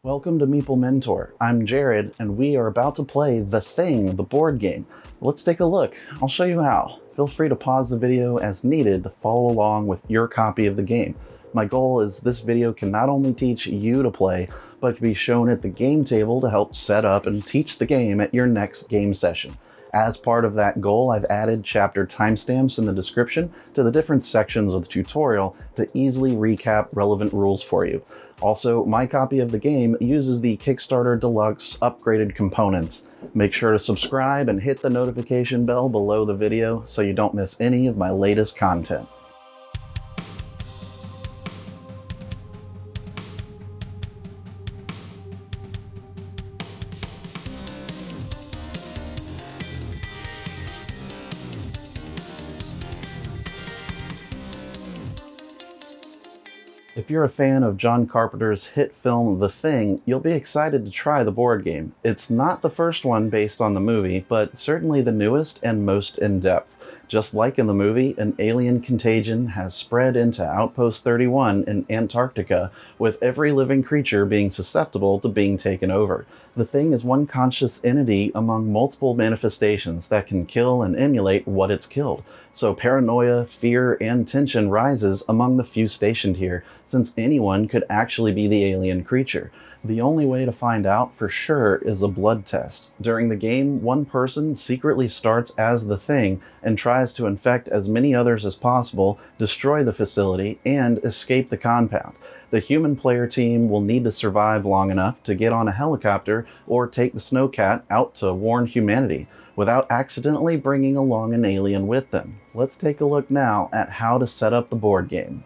Welcome to Meeple Mentor. I'm Jared, and we are about to play The Thing, the board game. Let's take a look. I'll show you how. Feel free to pause the video as needed to follow along with your copy of the game. My goal is this video can not only teach you to play, but can be shown at the game table to help set up and teach the game at your next game session. As part of that goal, I've added chapter timestamps in the description to the different sections of the tutorial to easily recap relevant rules for you. Also, my copy of the game uses the Kickstarter Deluxe upgraded components. Make sure to subscribe and hit the notification bell below the video so you don't miss any of my latest content. If you're a fan of John Carpenter's hit film The Thing, you'll be excited to try the board game. It's not the first one based on the movie, but certainly the newest and most in-depth. Just like in the movie, an alien contagion has spread into Outpost 31 in Antarctica, with every living creature being susceptible to being taken over. The Thing is one conscious entity among multiple manifestations that can kill and emulate what it's killed. So paranoia, fear, and tension rises among the few stationed here, since anyone could actually be the alien creature. The only way to find out for sure is a blood test. During the game, one person secretly starts as the Thing and tries to infect as many others as possible, destroy the facility, and escape the compound. The human player team will need to survive long enough to get on a helicopter or take the snowcat out to warn humanity, without accidentally bringing along an alien with them. Let's take a look now at how to set up the board game.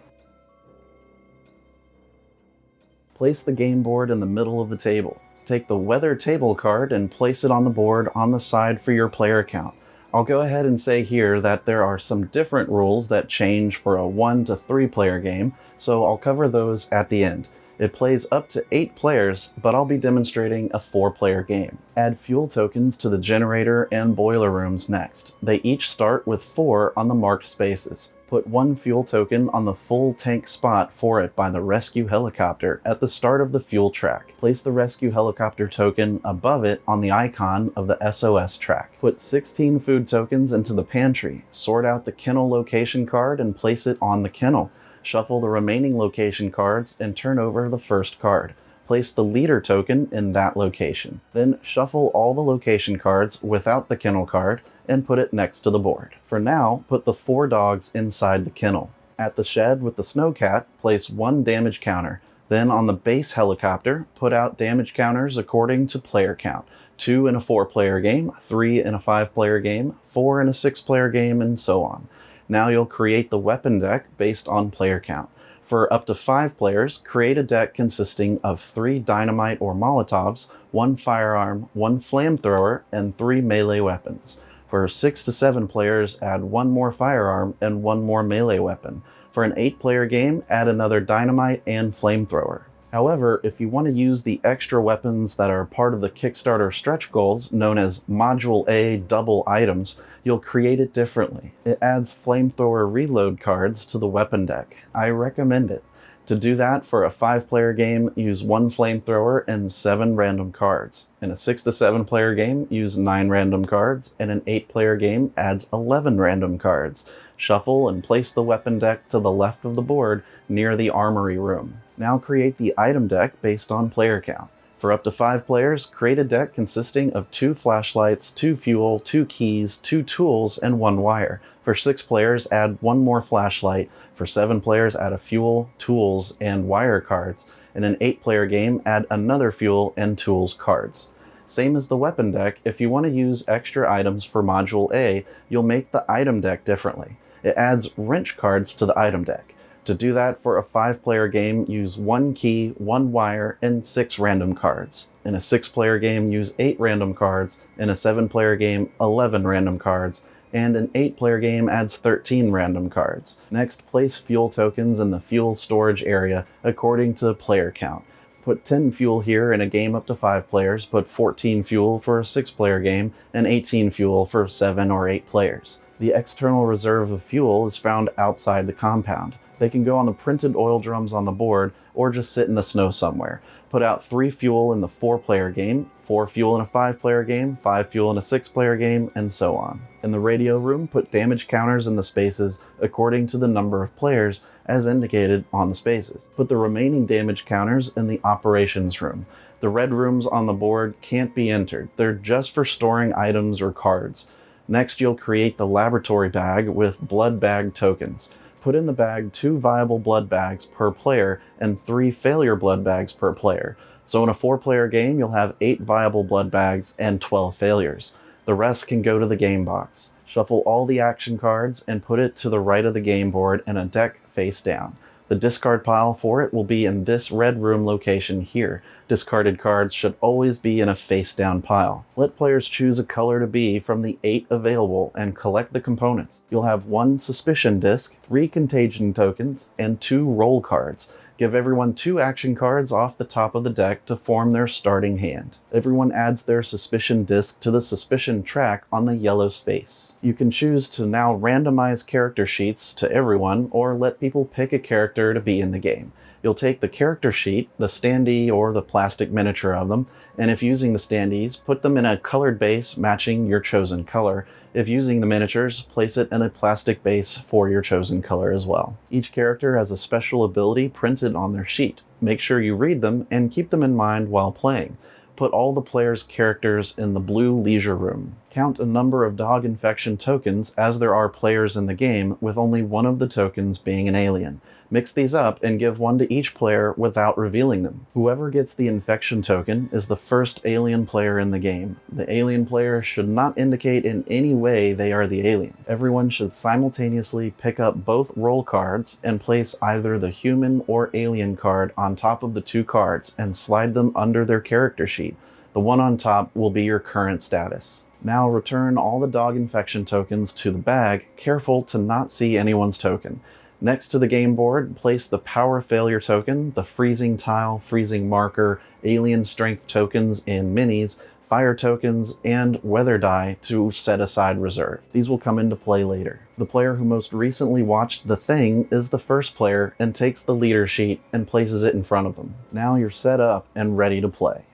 Place the game board in the middle of the table. Take the weather table card and place it on the board on the side for your player count. I'll go ahead and say here that there are some different rules that change for a 1 to 3 player game, so I'll cover those at the end. It plays up to 8 players, but I'll be demonstrating a 4-player game. Add fuel tokens to the generator and boiler rooms next. They each start with 4 on the marked spaces. Put 1 fuel token on the full tank spot for it by the rescue helicopter at the start of the fuel track. Place the rescue helicopter token above it on the icon of the SOS track. Put 16 food tokens into the pantry. Sort out the kennel location card and place it on the kennel. Shuffle the remaining location cards and turn over the first card. Place the leader token in that location. Then shuffle all the location cards without the kennel card and put it next to the board. For now, put the 4 dogs inside the kennel. At the shed with the snowcat, place 1 damage counter. Then on the base helicopter, put out damage counters according to player count. 2 in a 4-player game, 3 in a 5-player game, 4 in a 6-player game, and so on. Now you'll create the weapon deck based on player count. For up to 5 players, create a deck consisting of 3 dynamite or Molotovs, 1 firearm, 1 flamethrower, and 3 melee weapons. For 6 to 7 players, add 1 more firearm and 1 more melee weapon. For an 8-player game, add another dynamite and flamethrower. However, if you want to use the extra weapons that are part of the Kickstarter stretch goals, known as Module A double items, you'll create it differently. It adds flamethrower reload cards to the weapon deck. I recommend it. To do that, for a 5-player game, use 1 flamethrower and 7 random cards. In a 6 to 7-player game, use 9 random cards, and an 8-player game adds 11 random cards. Shuffle and place the weapon deck to the left of the board near the armory room. Now create the item deck based on player count. For up to 5 players, create a deck consisting of 2 flashlights, 2 fuel, 2 keys, 2 tools, and 1 wire. For 6 players, add 1 more flashlight. For 7 players, add a fuel, tools, and wire cards. In an 8-player game, add another fuel and tools cards. Same as the weapon deck, if you want to use extra items for Module A, you'll make the item deck differently. It adds wrench cards to the item deck. To do that for a 5-player game, use 1 key, 1 wire, and 6 random cards. In a 6-player game, use 8 random cards. In a 7-player game, 11 random cards. And an 8-player game adds 13 random cards. Next, place fuel tokens in the fuel storage area according to player count. Put 10 fuel here in a game up to 5 players, put 14 fuel for a 6-player game, and 18 fuel for 7 or 8 players. The external reserve of fuel is found outside the compound. They can go on the printed oil drums on the board, or just sit in the snow somewhere. Put out 3 fuel in the 4-player game, 4 fuel in a 5-player game, 5 fuel in a 6-player game, and so on. In the radio room, put damage counters in the spaces according to the number of players, as indicated on the spaces. Put the remaining damage counters in the operations room. The red rooms on the board can't be entered. They're just for storing items or cards. Next, you'll create the laboratory bag with blood bag tokens. Put in the bag 2 viable blood bags per player and 3 failure blood bags per player. So in a 4-player game, you'll have 8 viable blood bags and 12 failures. The rest can go to the game box. Shuffle all the action cards and put it to the right of the game board in a deck face down. The discard pile for it will be in this red room location here. Discarded cards should always be in a face-down pile. Let players choose a color to be from the 8 available and collect the components. You'll have 1 suspicion disc, 3 contagion tokens, and 2 roll cards. Give everyone 2 action cards off the top of the deck to form their starting hand. Everyone adds their suspicion disc to the suspicion track on the yellow space. You can choose to now randomize character sheets to everyone, or let people pick a character to be in the game. You'll take the character sheet, the standee or the plastic miniature of them, and if using the standees, put them in a colored base matching your chosen color. If using the miniatures, place it in a plastic base for your chosen color as well. Each character has a special ability printed on their sheet. Make sure you read them and keep them in mind while playing. Put all the players' characters in the blue leisure room. Count a number of dog infection tokens as there are players in the game, with only one of the tokens being an alien. Mix these up and give 1 to each player without revealing them. Whoever gets the infection token is the first alien player in the game. The alien player should not indicate in any way they are the alien. Everyone should simultaneously pick up both roll cards and place either the human or alien card on top of the 2 cards and slide them under their character sheet. The one on top will be your current status. Now return all the dog infection tokens to the bag, careful to not see anyone's token. Next to the game board, place the power failure token, the freezing tile, freezing marker, alien strength tokens in minis, fire tokens, and weather die to set aside reserve. These will come into play later. The player who most recently watched The Thing is the first player and takes the leader sheet and places it in front of them. Now you're set up and ready to play.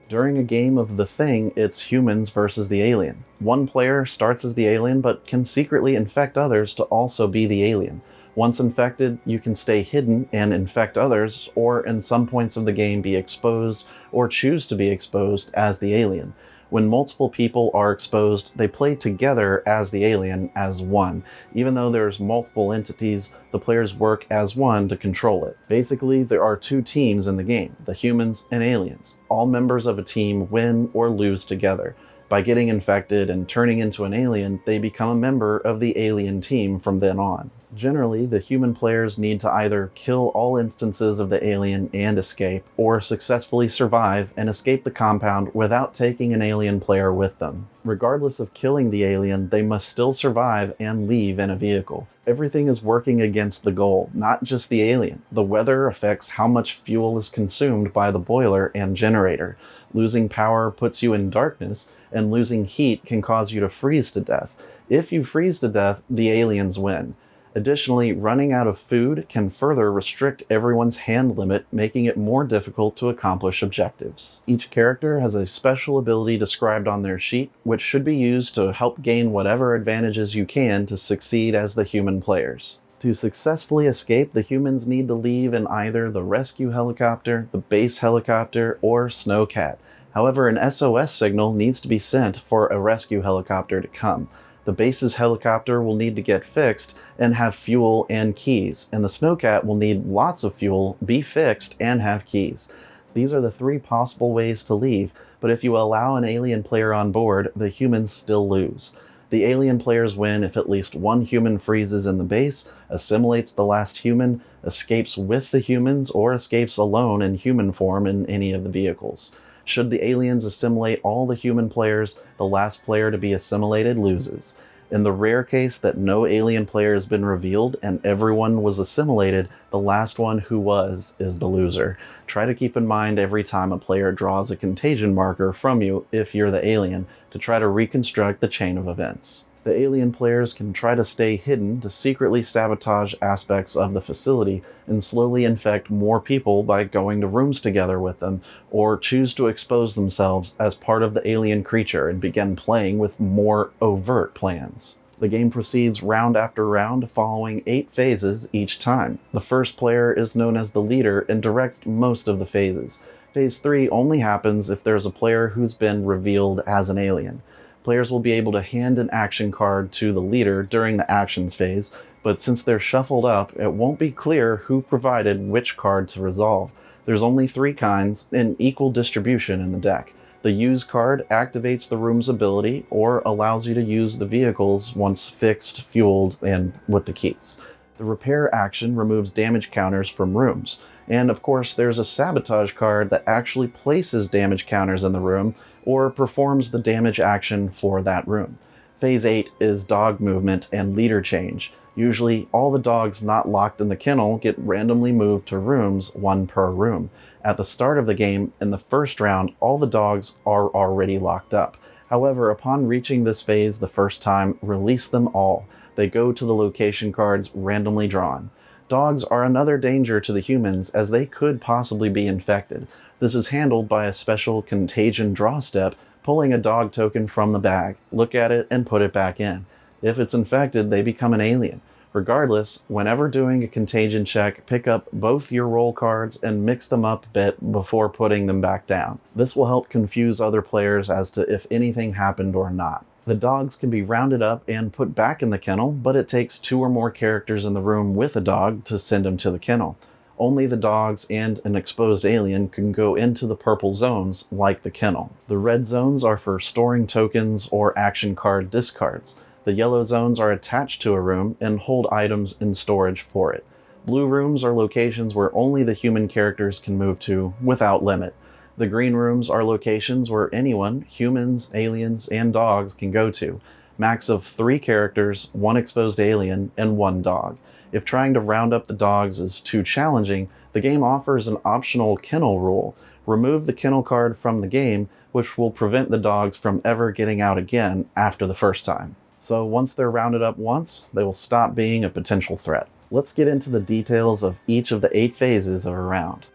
During a game of The Thing, it's humans versus the alien. One player starts as the alien, but can secretly infect others to also be the alien. Once infected, you can stay hidden and infect others, or in some points of the game be exposed, or choose to be exposed as the alien. When multiple people are exposed, they play together as the alien, as one. Even though there's multiple entities, the players work as one to control it. Basically, there are 2 teams in the game, the humans and aliens. All members of a team win or lose together. By getting infected and turning into an alien, they become a member of the alien team from then on. Generally, the human players need to either kill all instances of the alien and escape, or successfully survive and escape the compound without taking an alien player with them. Regardless of killing the alien, they must still survive and leave in a vehicle. Everything is working against the goal, not just the alien. The weather affects how much fuel is consumed by the boiler and generator. Losing power puts you in darkness, and losing heat can cause you to freeze to death. If you freeze to death, the aliens win. Additionally, running out of food can further restrict everyone's hand limit, making it more difficult to accomplish objectives. Each character has a special ability described on their sheet, which should be used to help gain whatever advantages you can to succeed as the human players. To successfully escape, the humans need to leave in either the rescue helicopter, the base helicopter, or snowcat. However, an SOS signal needs to be sent for a rescue helicopter to come. The base's helicopter will need to get fixed and have fuel and keys, and the snowcat will need lots of fuel, be fixed, and have keys. These are the 3 possible ways to leave, but if you allow an alien player on board, the humans still lose. The alien players win if at least one human freezes in the base, assimilates the last human, escapes with the humans, or escapes alone in human form in any of the vehicles. Should the aliens assimilate all the human players, the last player to be assimilated loses. In the rare case that no alien player has been revealed and everyone was assimilated, the last one who was is the loser. Try to keep in mind every time a player draws a contagion marker from you, if you're the alien, to try to reconstruct the chain of events. The alien players can try to stay hidden to secretly sabotage aspects of the facility and slowly infect more people by going to rooms together with them, or choose to expose themselves as part of the alien creature and begin playing with more overt plans. The game proceeds round after round, following 8 phases each time. The first player is known as the leader and directs most of the phases. Phase 3 only happens if there's a player who's been revealed as an alien. Players will be able to hand an action card to the leader during the actions phase, but since they're shuffled up, it won't be clear who provided which card to resolve. There's only 3 kinds, in equal distribution in the deck. The Use card activates the room's ability, or allows you to use the vehicles once fixed, fueled, and with the keys. The Repair action removes damage counters from rooms. And of course, there's a Sabotage card that actually places damage counters in the room, or performs the damage action for that room. Phase 8 is dog movement and leader change. Usually, all the dogs not locked in the kennel get randomly moved to rooms, 1 per room. At the start of the game, in the first round, all the dogs are already locked up. However, upon reaching this phase the first time, release them all. They go to the location cards randomly drawn. Dogs are another danger to the humans, as they could possibly be infected. This is handled by a special contagion draw step, pulling a dog token from the bag, look at it, and put it back in. If it's infected, they become an alien. Regardless, whenever doing a contagion check, pick up both your roll cards and mix them up a bit before putting them back down. This will help confuse other players as to if anything happened or not. The dogs can be rounded up and put back in the kennel, but it takes 2 or more characters in the room with a dog to send them to the kennel. Only the dogs and an exposed alien can go into the purple zones, like the kennel. The red zones are for storing tokens or action card discards. The yellow zones are attached to a room and hold items in storage for it. Blue rooms are locations where only the human characters can move to, without limit. The green rooms are locations where anyone, humans, aliens, and dogs can go to. Max of 3 characters, 1 exposed alien, and 1 dog. If trying to round up the dogs is too challenging, the game offers an optional kennel rule. Remove the kennel card from the game, which will prevent the dogs from ever getting out again after the first time. So once they're rounded up once, they will stop being a potential threat. Let's get into the details of each of the 8 phases of a round.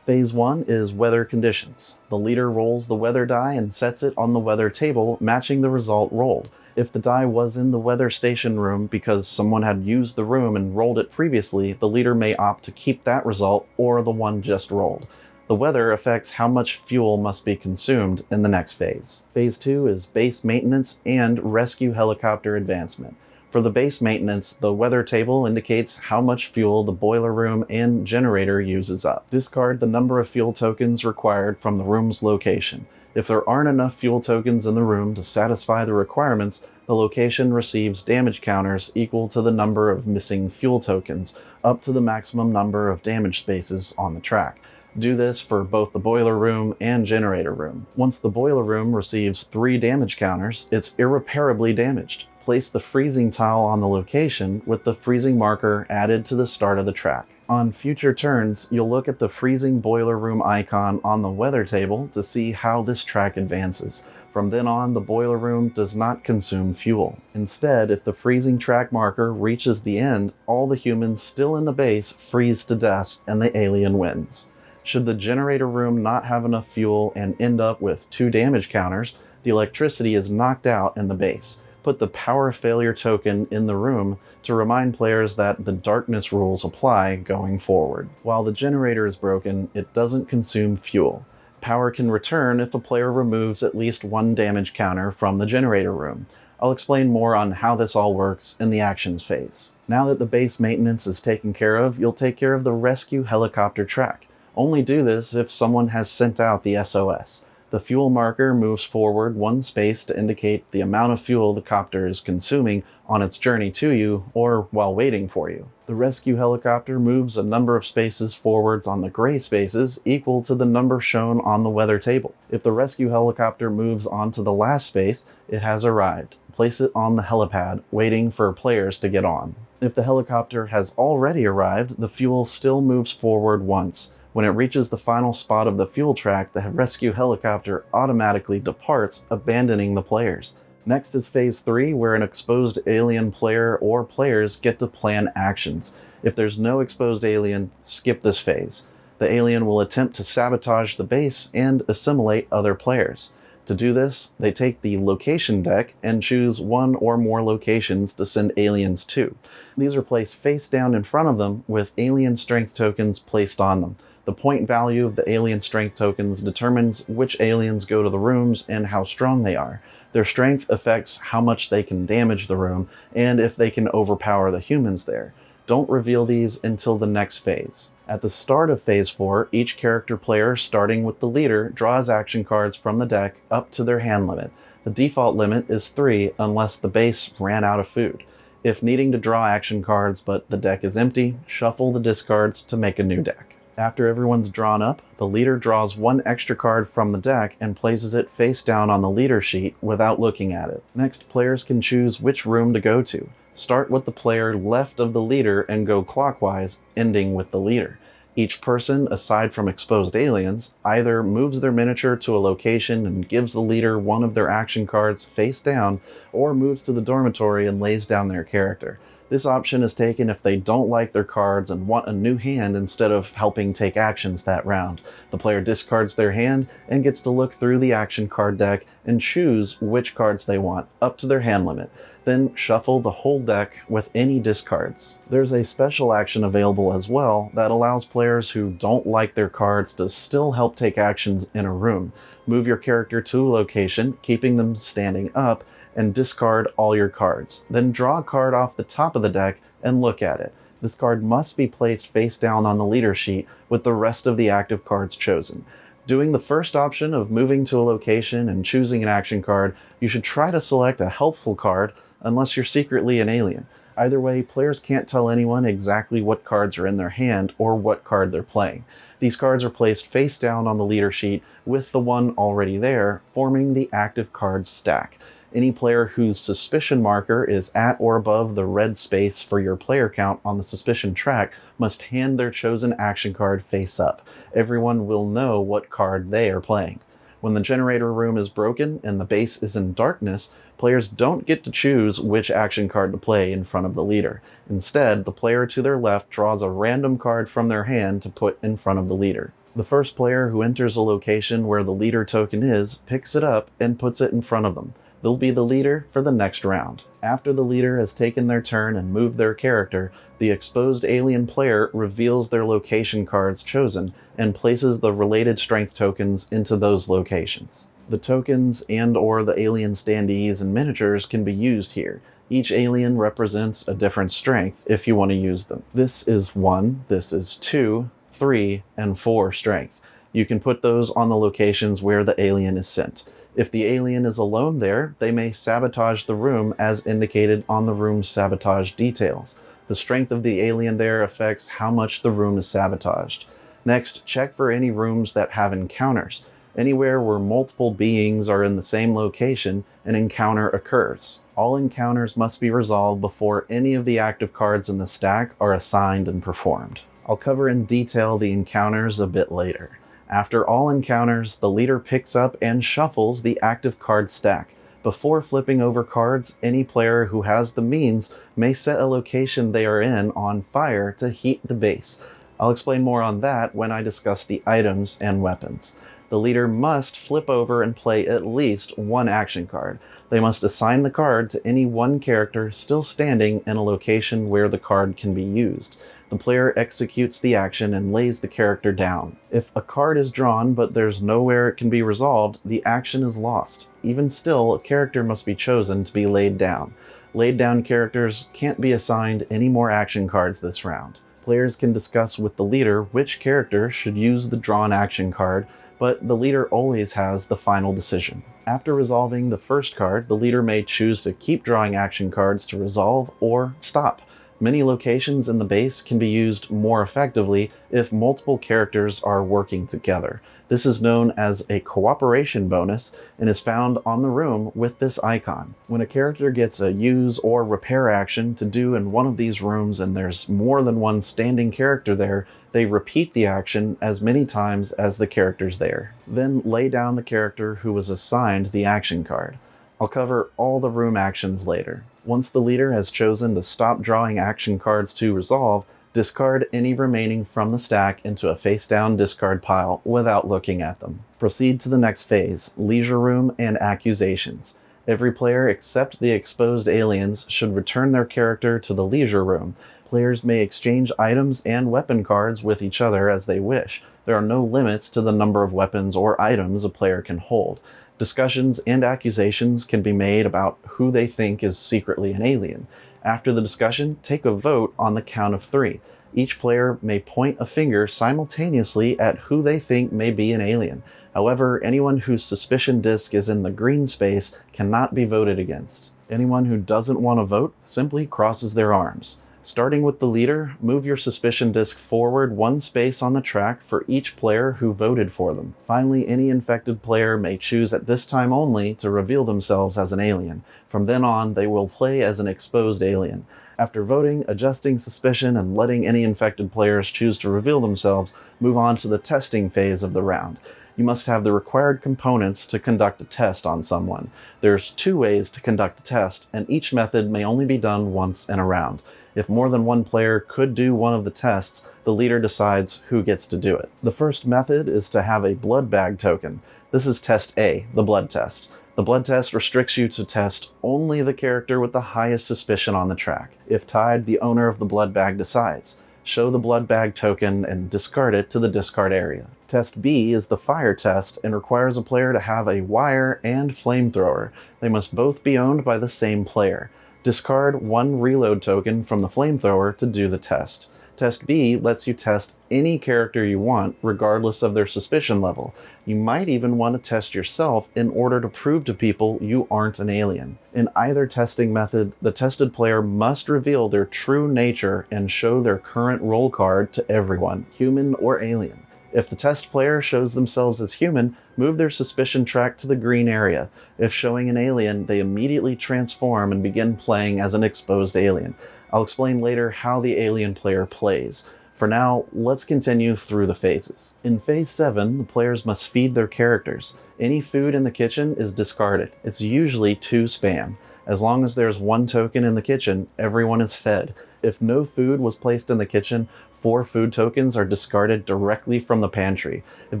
Phase 1 is weather conditions. The leader rolls the weather die and sets it on the weather table, matching the result rolled. If the die was in the weather station room because someone had used the room and rolled it previously, the leader may opt to keep that result or the one just rolled. The weather affects how much fuel must be consumed in the next phase. Phase 2 is base maintenance and rescue helicopter advancement. For the base maintenance, the weather table indicates how much fuel the boiler room and generator uses up. Discard the number of fuel tokens required from the room's location. If there aren't enough fuel tokens in the room to satisfy the requirements, the location receives damage counters equal to the number of missing fuel tokens, up to the maximum number of damage spaces on the track. Do this for both the boiler room and generator room. Once the boiler room receives 3 damage counters, it's irreparably damaged. Place the freezing tile on the location with the freezing marker added to the start of the track. On future turns, you'll look at the freezing boiler room icon on the weather table to see how this track advances. From then on, the boiler room does not consume fuel. Instead, if the freezing track marker reaches the end, all the humans still in the base freeze to death and the alien wins. Should the generator room not have enough fuel and end up with 2 damage counters, the electricity is knocked out in the base. Put the power failure token in the room to remind players that the darkness rules apply going forward. While the generator is broken, it doesn't consume fuel. Power can return if a player removes at least 1 damage counter from the generator room. I'll explain more on how this all works in the actions phase. Now that the base maintenance is taken care of, you'll take care of the rescue helicopter track. Only do this if someone has sent out the SOS. The fuel marker moves forward 1 space to indicate the amount of fuel the copter is consuming on its journey to you or while waiting for you. The rescue helicopter moves a number of spaces forwards on the gray spaces equal to the number shown on the weather table. If the rescue helicopter moves onto the last space, it has arrived. Place it on the helipad, waiting for players to get on. If the helicopter has already arrived, the fuel still moves forward once. When it reaches the final spot of the fuel track, the rescue helicopter automatically departs, abandoning the players. Next is Phase 3, where an exposed alien player or players get to plan actions. If there's no exposed alien, skip this phase. The alien will attempt to sabotage the base and assimilate other players. To do this, they take the location deck and choose one or more locations to send aliens to. These are placed face down in front of them with alien strength tokens placed on them. The point value of the alien strength tokens determines which aliens go to the rooms and how strong they are. Their strength affects how much they can damage the room and if they can overpower the humans there. Don't reveal these until the next phase. At the start of Phase 4, each character player, starting with the leader, draws action cards from the deck up to their hand limit. The default limit is 3 unless the base ran out of food. If needing to draw action cards but the deck is empty, shuffle the discards to make a new deck. After everyone's drawn up, the leader draws one extra card from the deck and places it face down on the leader sheet without looking at it. Next, players can choose which room to go to. Start with the player left of the leader and go clockwise, ending with the leader. Each person, aside from exposed aliens, either moves their miniature to a location and gives the leader one of their action cards face down, or moves to the dormitory and lays down their character. This option is taken if they don't like their cards and want a new hand instead of helping take actions that round. The player discards their hand and gets to look through the action card deck and choose which cards they want, up to their hand limit. Then shuffle the whole deck with any discards. There's a special action available as well that allows players who don't like their cards to still help take actions in a room. Move your character to a location, keeping them standing up, and discard all your cards. Then draw a card off the top of the deck and look at it. This card must be placed face down on the leader sheet with the rest of the active cards chosen. Doing the first option of moving to a location and choosing an action card, you should try to select a helpful card unless you're secretly an alien. Either way, players can't tell anyone exactly what cards are in their hand or what card they're playing. These cards are placed face down on the leader sheet with the one already there, forming the active cards stack. Any player whose suspicion marker is at or above the red space for your player count on the suspicion track must hand their chosen action card face up. Everyone will know what card they are playing. When the generator room is broken and the base is in darkness, players don't get to choose which action card to play in front of the leader. Instead, the player to their left draws a random card from their hand to put in front of the leader. The first player who enters a location where the leader token is picks it up and puts it in front of them. They'll be the leader for the next round. After the leader has taken their turn and moved their character, the exposed alien player reveals their location cards chosen and places the related strength tokens into those locations. The tokens and/or the alien standees and miniatures can be used here. Each alien represents a different strength if you want to use them. This is 1, this is 2, 3, and 4 strength. You can put those on the locations where the alien is sent. If the alien is alone there, they may sabotage the room as indicated on the room's sabotage details. The strength of the alien there affects how much the room is sabotaged. Next, check for any rooms that have encounters. Anywhere where multiple beings are in the same location, an encounter occurs. All encounters must be resolved before any of the active cards in the stack are assigned and performed. I'll cover in detail the encounters a bit later. After all encounters, the leader picks up and shuffles the active card stack. Before flipping over cards, any player who has the means may set a location they are in on fire to heat the base. I'll explain more on that when I discuss the items and weapons. The leader must flip over and play at least one action card. They must assign the card to any one character still standing in a location where the card can be used. The player executes the action and lays the character down. If a card is drawn but there's nowhere it can be resolved, the action is lost. Even still, a character must be chosen to be laid down. Laid down characters can't be assigned any more action cards this round. Players can discuss with the leader which character should use the drawn action card, but the leader always has the final decision. After resolving the first card, the leader may choose to keep drawing action cards to resolve or stop. Many locations in the base can be used more effectively if multiple characters are working together. This is known as a cooperation bonus and is found on the room with this icon. When a character gets a use or repair action to do in one of these rooms and there's more than one standing character there, they repeat the action as many times as the character's there. Then lay down the character who was assigned the action card. I'll cover all the room actions later. Once the leader has chosen to stop drawing action cards to resolve, discard any remaining from the stack into a face-down discard pile without looking at them. Proceed to the next phase, Leisure Room and Accusations. Every player except the exposed aliens should return their character to the Leisure Room. Players may exchange items and weapon cards with each other as they wish. There are no limits to the number of weapons or items a player can hold. Discussions and accusations can be made about who they think is secretly an alien. After the discussion, take a vote on the count of 3. Each player may point a finger simultaneously at who they think may be an alien. However, anyone whose suspicion disk is in the green space cannot be voted against. Anyone who doesn't want to vote simply crosses their arms. Starting with the leader, move your suspicion disk forward 1 space on the track for each player who voted for them. Finally, any infected player may choose at this time only to reveal themselves as an alien. From then on, they will play as an exposed alien. After voting, adjusting suspicion, and letting any infected players choose to reveal themselves, move on to the testing phase of the round. You must have the required components to conduct a test on someone. There's 2 ways to conduct a test, and each method may only be done once in a round. If more than one player could do one of the tests, the leader decides who gets to do it. The first method is to have a blood bag token. This is test A, the blood test. The blood test restricts you to test only the character with the highest suspicion on the track. If tied, the owner of the blood bag decides. Show the blood bag token and discard it to the discard area. Test B is the fire test and requires a player to have a wire and flamethrower. They must both be owned by the same player. Discard 1 reload token from the flamethrower to do the test. Test B lets you test any character you want, regardless of their suspicion level. You might even want to test yourself in order to prove to people you aren't an alien. In either testing method, the tested player must reveal their true nature and show their current role card to everyone, human or alien. If the test player shows themselves as human, move their suspicion track to the green area. If showing an alien, they immediately transform and begin playing as an exposed alien. I'll explain later how the alien player plays. For now, let's continue through the phases. In Phase 7, the players must feed their characters. Any food in the kitchen is discarded. It's usually 2 spam. As long as there's 1 token in the kitchen, everyone is fed. If no food was placed in the kitchen, 4 food tokens are discarded directly from the pantry. If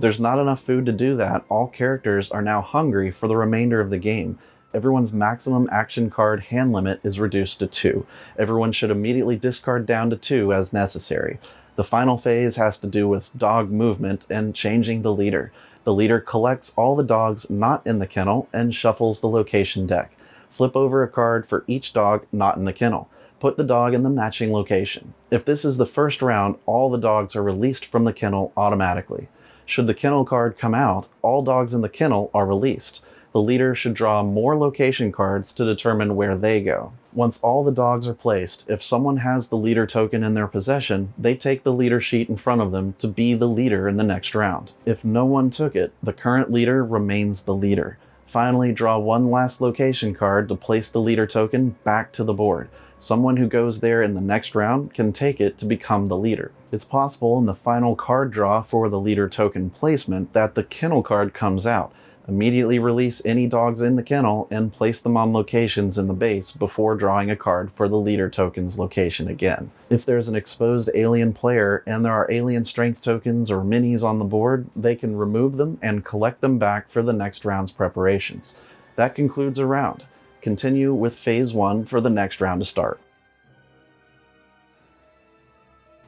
there's not enough food to do that, all characters are now hungry for the remainder of the game. Everyone's maximum action card hand limit is reduced to 2. Everyone should immediately discard down to 2 as necessary. The final phase has to do with dog movement and changing the leader. The leader collects all the dogs not in the kennel and shuffles the location deck. Flip over a card for each dog not in the kennel. Put the dog in the matching location. If this is the first round, all the dogs are released from the kennel automatically. Should the kennel card come out, all dogs in the kennel are released. The leader should draw more location cards to determine where they go. Once all the dogs are placed, if someone has the leader token in their possession, they take the leader sheet in front of them to be the leader in the next round. If no one took it, the current leader remains the leader. Finally, draw 1 last location card to place the leader token back to the board. Someone who goes there in the next round can take it to become the leader. It's possible in the final card draw for the leader token placement that the kennel card comes out. Immediately release any dogs in the kennel and place them on locations in the base before drawing a card for the leader token's location again. If there's an exposed alien player and there are alien strength tokens or minis on the board, they can remove them and collect them back for the next round's preparations. That concludes a round. Continue with Phase 1 for the next round to start.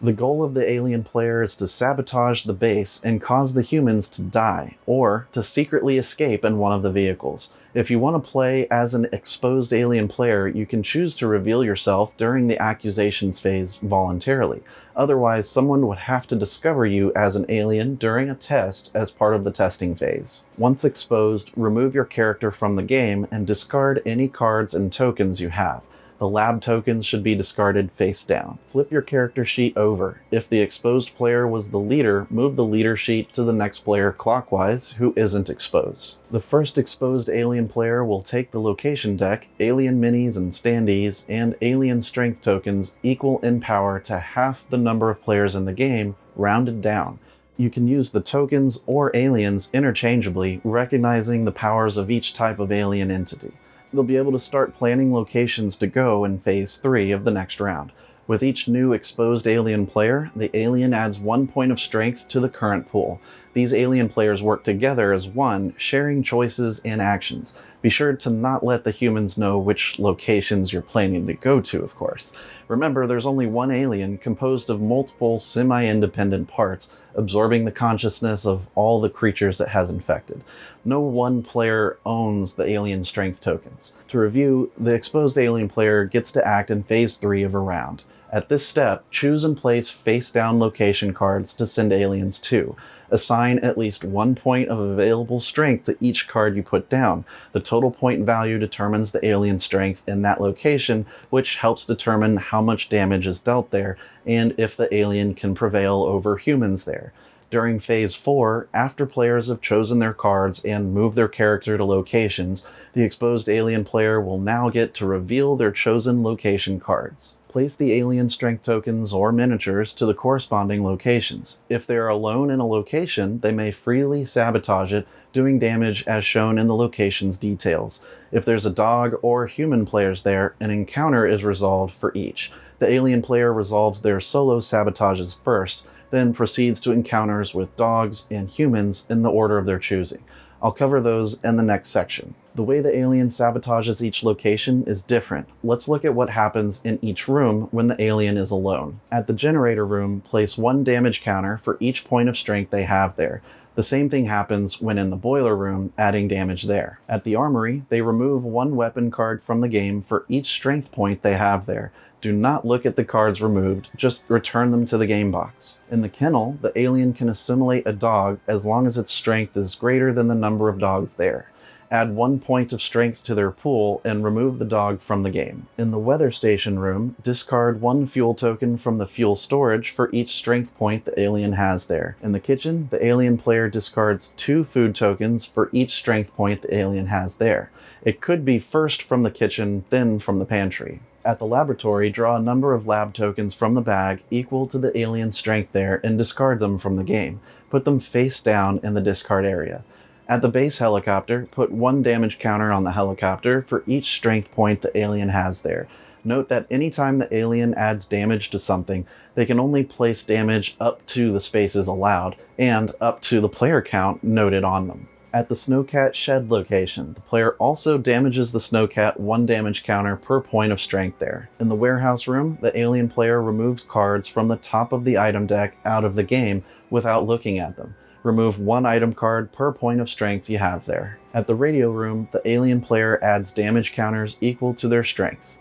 The goal of the alien player is to sabotage the base and cause the humans to die, or to secretly escape in one of the vehicles. If you want to play as an exposed alien player, you can choose to reveal yourself during the accusations phase voluntarily. Otherwise, someone would have to discover you as an alien during a test as part of the testing phase. Once exposed, remove your character from the game and discard any cards and tokens you have. The The lab tokens should be discarded face down. Flip your character sheet over. If the exposed player was the leader, move the leader sheet to the next player clockwise who isn't exposed. The first exposed alien player will take the location deck, alien minis and standees, and alien strength tokens equal in power to half the number of players in the game, rounded down. You can use the tokens or aliens interchangeably, recognizing the powers of each type of alien entity. They'll be able to start planning locations to go in Phase 3 of the next round. With each new exposed alien player, the alien adds 1 point of strength to the current pool. These alien players work together as one, sharing choices and actions. Be sure to not let the humans know which locations you're planning to go to, of course. Remember, there's only one alien composed of multiple semi-independent parts, absorbing the consciousness of all the creatures it has infected. No one player owns the alien strength tokens. To review, the exposed alien player gets to act in Phase 3 of a round. At this step, choose and place face-down location cards to send aliens to. Assign at least 1 point of available strength to each card you put down. The total point value determines the alien strength in that location, which helps determine how much damage is dealt there, and if the alien can prevail over humans there. During Phase 4, after players have chosen their cards and moved their character to locations, the exposed alien player will now get to reveal their chosen location cards. Place the alien strength tokens or miniatures to the corresponding locations. If they are alone in a location, they may freely sabotage it, doing damage as shown in the location's details. If there's a dog or human players there, an encounter is resolved for each. The alien player resolves their solo sabotages first, then proceeds to encounters with dogs and humans in the order of their choosing. I'll cover those in the next section. The way the alien sabotages each location is different. Let's look at what happens in each room when the alien is alone. At the generator room, place 1 damage counter for each point of strength they have there. The same thing happens when in the boiler room, adding damage there. At the armory, they remove 1 weapon card from the game for each strength point they have there. Do not look at the cards removed, just return them to the game box. In the kennel, the alien can assimilate a dog as long as its strength is greater than the number of dogs there. Add 1 point of strength to their pool and remove the dog from the game. In the weather station room, discard 1 fuel token from the fuel storage for each strength point the alien has there. In the kitchen, the alien player discards 2 food tokens for each strength point the alien has there. It could be first from the kitchen, then from the pantry. At the laboratory, draw a number of lab tokens from the bag equal to the alien strength there and discard them from the game. Put them face down in the discard area. At the base helicopter, put 1 damage counter on the helicopter for each strength point the alien has there. Note that anytime the alien adds damage to something, they can only place damage up to the spaces allowed, and up to the player count noted on them. At the Snowcat shed location, the player also damages the Snowcat 1 damage counter per point of strength there. In the warehouse room, the alien player removes cards from the top of the item deck out of the game without looking at them. Remove 1 item card per point of strength you have there. At the radio room, the alien player adds damage counters equal to their strength.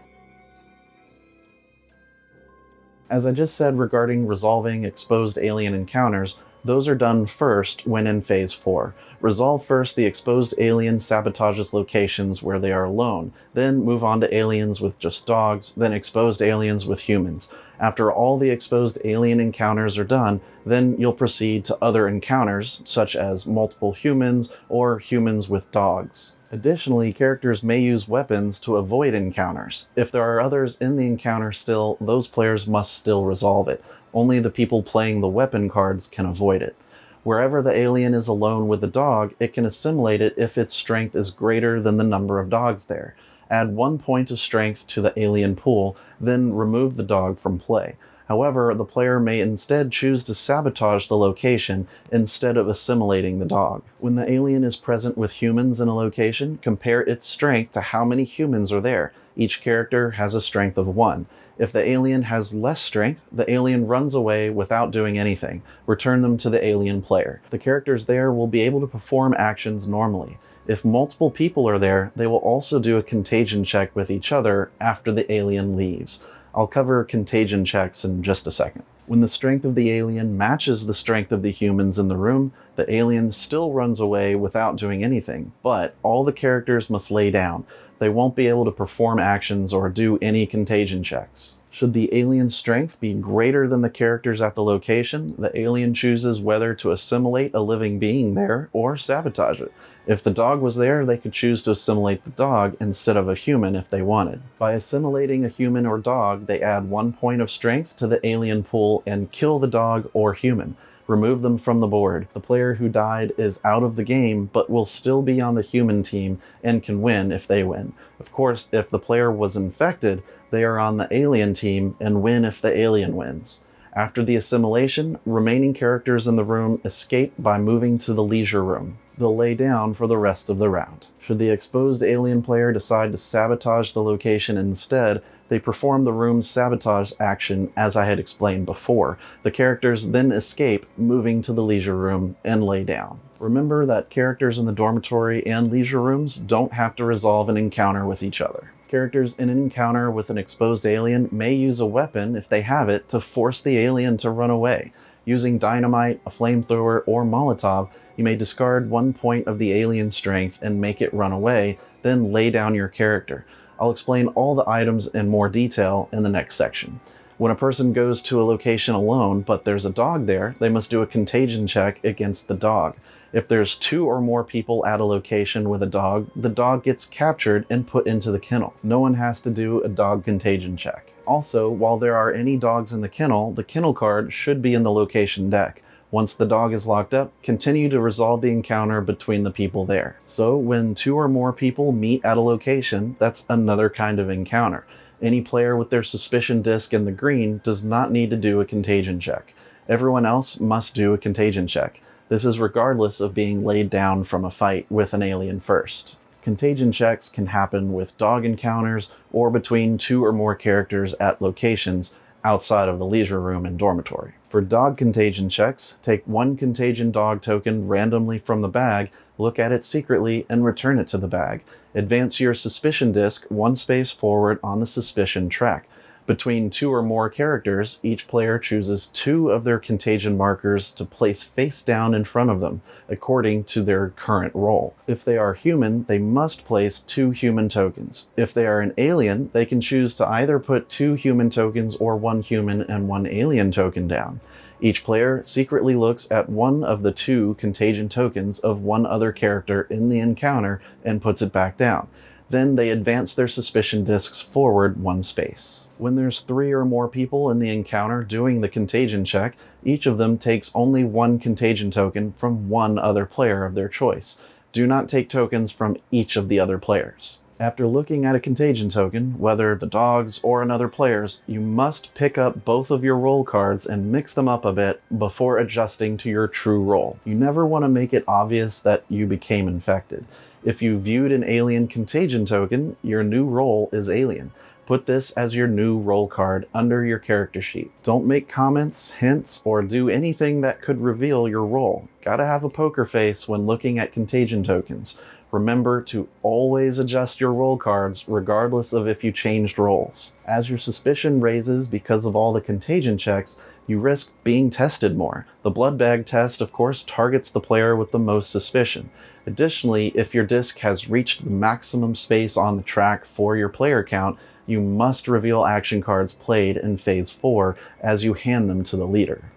As I just said regarding resolving exposed alien encounters, those are done first when in Phase 4. Resolve first the exposed alien sabotages locations where they are alone, then move on to aliens with just dogs, then exposed aliens with humans. After all the exposed alien encounters are done, then you'll proceed to other encounters, such as multiple humans or humans with dogs. Additionally, characters may use weapons to avoid encounters. If there are others in the encounter still, those players must still resolve it. Only the people playing the weapon cards can avoid it. Wherever the alien is alone with the dog, it can assimilate it if its strength is greater than the number of dogs there. Add 1 point of strength to the alien pool, then remove the dog from play. However, the player may instead choose to sabotage the location instead of assimilating the dog. When the alien is present with humans in a location, compare its strength to how many humans are there. Each character has a strength of 1. If the alien has less strength, the alien runs away without doing anything. Return them to the alien player. The characters there will be able to perform actions normally. If multiple people are there, they will also do a contagion check with each other after the alien leaves. I'll cover contagion checks in just a second. When the strength of the alien matches the strength of the humans in the room, the alien still runs away without doing anything, but all the characters must lay down. They won't be able to perform actions or do any contagion checks. Should the alien's strength be greater than the characters at the location, the alien chooses whether to assimilate a living being there or sabotage it. If the dog was there, they could choose to assimilate the dog instead of a human if they wanted. By assimilating a human or dog, they add 1 point of strength to the alien pool and kill the dog or human. Remove them from the board. The player who died is out of the game, but will still be on the human team and can win if they win. Of course, if the player was infected, they are on the alien team and win if the alien wins. After the assimilation, remaining characters in the room escape by moving to the leisure room. They'll lay down for the rest of the round. Should the exposed alien player decide to sabotage the location instead, they perform the room's sabotage action as I had explained before. The characters then escape, moving to the leisure room and lay down. Remember that characters in the dormitory and leisure rooms don't have to resolve an encounter with each other. Characters in an encounter with an exposed alien may use a weapon, if they have it, to force the alien to run away. Using dynamite, a flamethrower, or Molotov, you may discard 1 point of the alien's strength and make it run away, then lay down your character. I'll explain all the items in more detail in the next section. When a person goes to a location alone, but there's a dog there, they must do a contagion check against the dog. If there's 2 or more people at a location with a dog, the dog gets captured and put into the kennel. No one has to do a dog contagion check. Also, while there are any dogs in the kennel card should be in the location deck. Once the dog is locked up, continue to resolve the encounter between the people there. So when 2 or more people meet at a location, that's another kind of encounter. Any player with their suspicion disc in the green does not need to do a contagion check. Everyone else must do a contagion check. This is regardless of being laid down from a fight with an alien first. Contagion checks can happen with dog encounters or between 2 or more characters at locations outside of the leisure room and dormitory. For dog contagion checks, take 1 contagion dog token randomly from the bag, look at it secretly, and return it to the bag. Advance your suspicion disc 1 space forward on the suspicion track. Between 2 or more characters, each player chooses 2 of their contagion markers to place face down in front of them, according to their current role. If they are human, they must place 2 human tokens. If they are an alien, they can choose to either put 2 human tokens or 1 human and 1 alien token down. Each player secretly looks at 1 of the 2 contagion tokens of 1 other character in the encounter and puts it back down. Then they advance their suspicion discs forward 1 space. When there's 3 or more people in the encounter doing the contagion check, each of them takes only 1 contagion token from 1 other player of their choice. Do not take tokens from each of the other players. After looking at a contagion token, whether the dog's or another player's, you must pick up both of your roll cards and mix them up a bit before adjusting to your true roll. You never want to make it obvious that you became infected. If you viewed an alien contagion token, your new roll is alien. Put this as your new roll card under your character sheet. Don't make comments, hints, or do anything that could reveal your roll. Gotta have a poker face when looking at contagion tokens. Remember to always adjust your roll cards regardless of if you changed rolls. As your suspicion raises because of all the contagion checks, you risk being tested more. The blood bag test, of course, targets the player with the most suspicion. Additionally, if your disc has reached the maximum space on the track for your player count, you must reveal action cards played in Phase 4 as you hand them to the leader.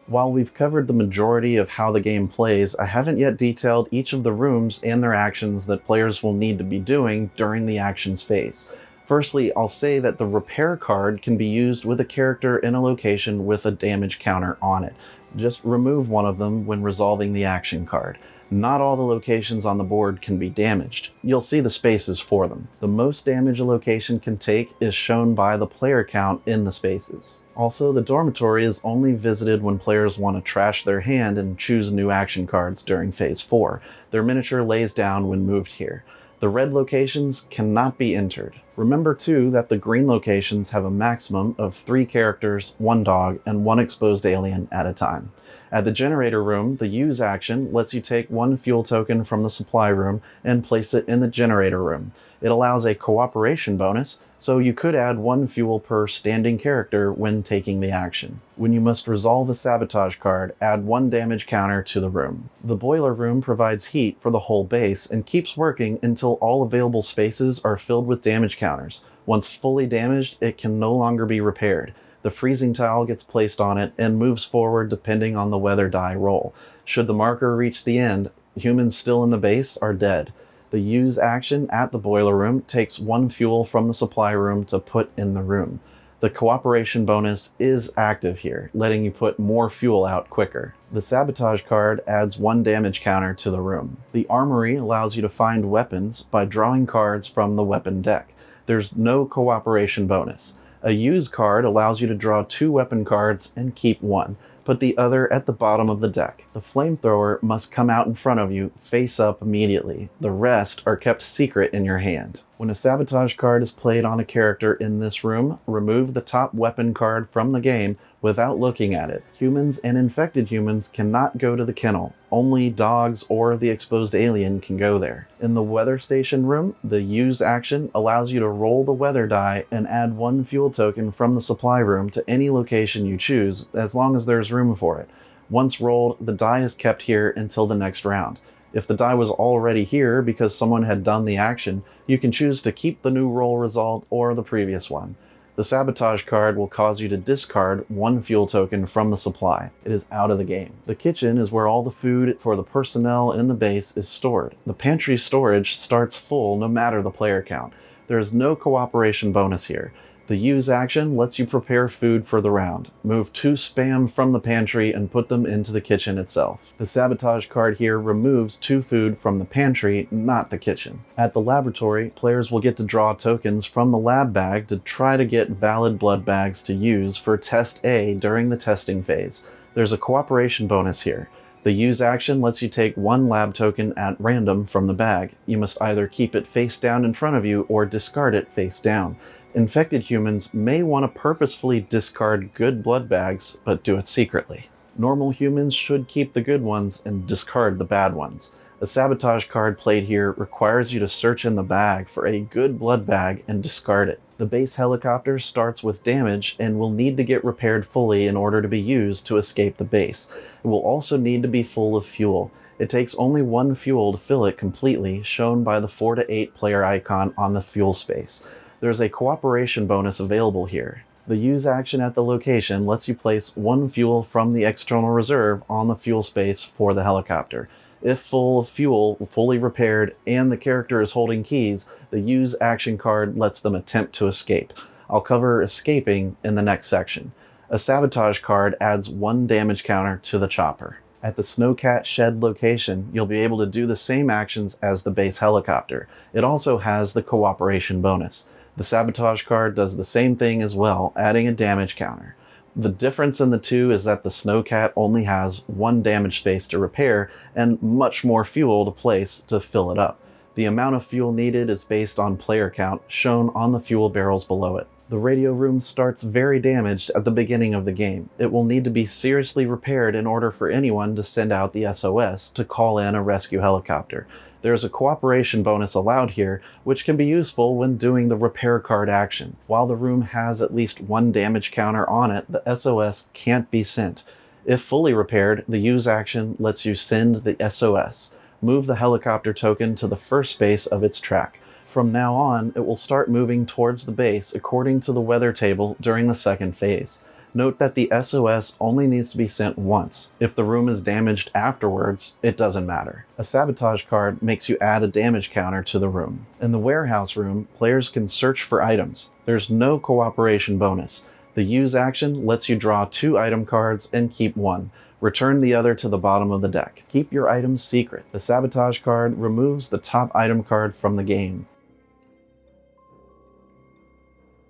While we've covered the majority of how the game plays, I haven't yet detailed each of the rooms and their actions that players will need to be doing during the actions phase. Firstly, I'll say that the repair card can be used with a character in a location with a damage counter on it. Just remove one of them when resolving the action card. Not all the locations on the board can be damaged. You'll see the spaces for them. The most damage a location can take is shown by the player count in the spaces. Also, the dormitory is only visited when players want to trash their hand and choose new action cards during Phase 4. Their miniature lays down when moved here. The red locations cannot be entered. Remember too that the green locations have a maximum of 3 characters, 1 dog, and 1 exposed alien at a time. At the generator room, the use action lets you take 1 fuel token from the supply room and place it in the generator room. It allows a cooperation bonus, so you could add 1 fuel per standing character when taking the action. When you must resolve a sabotage card, add 1 damage counter to the room. The boiler room provides heat for the whole base and keeps working until all available spaces are filled with damage counters. Once fully damaged, it can no longer be repaired. The freezing tile gets placed on it and moves forward depending on the weather die roll. Should the marker reach the end, humans still in the base are dead. The use action at the boiler room takes 1 fuel from the supply room to put in the room. The cooperation bonus is active here, letting you put more fuel out quicker. The sabotage card adds 1 damage counter to the room. The armory allows you to find weapons by drawing cards from the weapon deck. There's no cooperation bonus. A use card allows you to draw 2 weapon cards and keep 1. Put the other at the bottom of the deck. The flamethrower must come out in front of you, face up immediately. The rest are kept secret in your hand. When a sabotage card is played on a character in this room, remove the top weapon card from the game without looking at it. Humans and infected humans cannot go to the kennel. Only dogs or the exposed alien can go there. In the weather station room, the use action allows you to roll the weather die and add 1 fuel token from the supply room to any location you choose, as long as there's room for it. Once rolled, the die is kept here until the next round. If the die was already here because someone had done the action, you can choose to keep the new roll result or the previous one. The sabotage card will cause you to discard 1 fuel token from the supply. It is out of the game. The kitchen is where all the food for the personnel in the base is stored. The pantry storage starts full no matter the player count. There is no cooperation bonus here. The use action lets you prepare food for the round. Move 2 spam from the pantry and put them into the kitchen itself. The sabotage card here removes 2 food from the pantry, not the kitchen. At the laboratory, players will get to draw tokens from the lab bag to try to get valid blood bags to use for Test A during the testing phase. There's a cooperation bonus here. The use action lets you take 1 lab token at random from the bag. You must either keep it face down in front of you or discard it face down. Infected humans may want to purposefully discard good blood bags, but do it secretly. Normal humans should keep the good ones and discard the bad ones. A sabotage card played here requires you to search in the bag for a good blood bag and discard it. The base helicopter starts with damage and will need to get repaired fully in order to be used to escape the base. It will also need to be full of fuel. It takes only 1 fuel to fill it completely, shown by the 4 to 8 player icon on the fuel space. There's a cooperation bonus available here. The use action at the location lets you place 1 fuel from the external reserve on the fuel space for the helicopter. If full of fuel, fully repaired, and the character is holding keys, the use action card lets them attempt to escape. I'll cover escaping in the next section. A sabotage card adds 1 damage counter to the chopper. At the Snowcat Shed location, you'll be able to do the same actions as the base helicopter. It also has the cooperation bonus. The sabotage card does the same thing as well, adding a damage counter. The difference in the two is that the Snowcat only has 1 damage space to repair and much more fuel to place to fill it up. The amount of fuel needed is based on player count, shown on the fuel barrels below it. The radio room starts very damaged at the beginning of the game. It will need to be seriously repaired in order for anyone to send out the SOS to call in a rescue helicopter. There is a cooperation bonus allowed here, which can be useful when doing the repair card action. While the room has at least 1 damage counter on it, the SOS can't be sent. If fully repaired, the use action lets you send the SOS. Move the helicopter token to the first space of its track. From now on, it will start moving towards the base according to the weather table during the second phase. Note that the SOS only needs to be sent once. If the room is damaged afterwards, it doesn't matter. A sabotage card makes you add a damage counter to the room. In the warehouse room, players can search for items. There's no cooperation bonus. The use action lets you draw 2 item cards and keep 1. Return the other to the bottom of the deck. Keep your items secret. The sabotage card removes the top item card from the game.